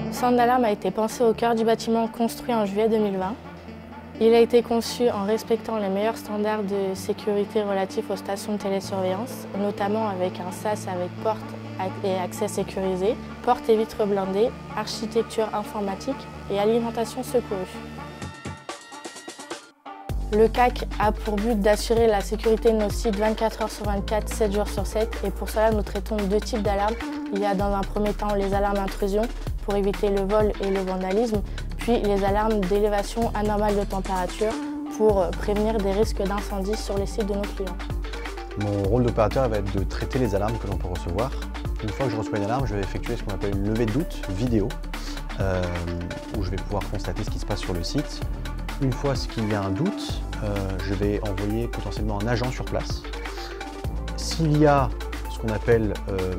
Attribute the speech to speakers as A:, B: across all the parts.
A: Le centre d'alarme a été pensé au cœur du bâtiment construit en juillet 2020. Il a été conçu en respectant les meilleurs standards de sécurité relatifs aux stations de télésurveillance, notamment avec un SAS avec porte et accès sécurisé, portes et vitres blindées, architecture informatique et alimentation secourue. Le CAC a pour but d'assurer la sécurité de nos sites 24 heures sur 24, 7 jours sur 7 et pour cela nous traitons deux types d'alarmes. Il y a dans un premier temps les alarmes intrusion pour éviter le vol et le vandalisme, puis les alarmes d'élévation anormale de température pour prévenir des risques d'incendie sur les sites de nos clients.
B: Mon rôle d'opérateur va être de traiter les alarmes que l'on peut recevoir. Une fois que je reçois une alarme, je vais effectuer ce qu'on appelle une levée de doute vidéo, où je vais pouvoir constater ce qui se passe sur le site. Une fois qu'il y a un doute, je vais envoyer potentiellement un agent sur place. S'il y a ce qu'on appelle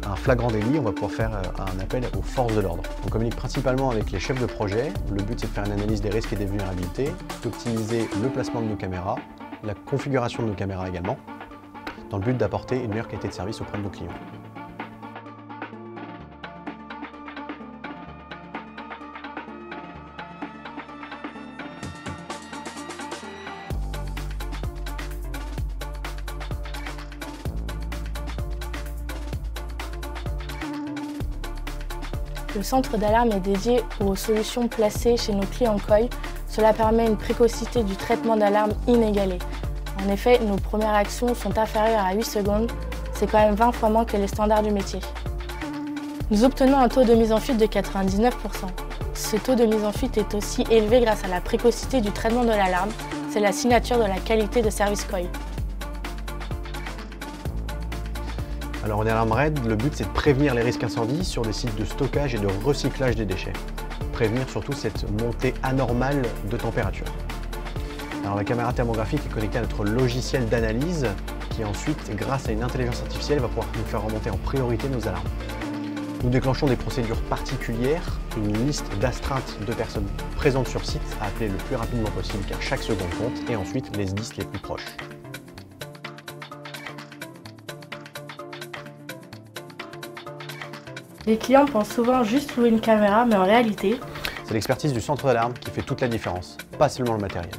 B: un flagrant délit, on va pouvoir faire un appel aux forces de l'ordre. On communique principalement avec les chefs de projet. Le but, c'est de faire une analyse des risques et des vulnérabilités, d'optimiser le placement de nos caméras, la configuration de nos caméras également, dans le but d'apporter une meilleure qualité de service auprès de nos clients.
A: Le centre d'alarme est dédié aux solutions placées chez nos clients COI. Cela permet une précocité du traitement d'alarme inégalée. En effet, nos premières actions sont inférieures à 8 secondes. C'est quand même 20 fois moins que les standards du métier. Nous obtenons un taux de mise en fuite de 99%. Ce taux de mise en fuite est aussi élevé grâce à la précocité du traitement de l'alarme. C'est la signature de la qualité de service COI.
B: Alors en alarme RAID, le but c'est de prévenir les risques incendies sur des sites de stockage et de recyclage des déchets. Prévenir surtout cette montée anormale de température. Alors la caméra thermographique est connectée à notre logiciel d'analyse qui ensuite, grâce à une intelligence artificielle, va pouvoir nous faire remonter en priorité nos alarmes. Nous déclenchons des procédures particulières, une liste d'astreintes de personnes présentes sur site à appeler le plus rapidement possible car chaque seconde compte et ensuite les SDIS les plus proches.
A: Les clients pensent souvent juste louer une caméra, mais en réalité,
B: c'est l'expertise du centre d'alarme qui fait toute la différence, pas seulement le matériel.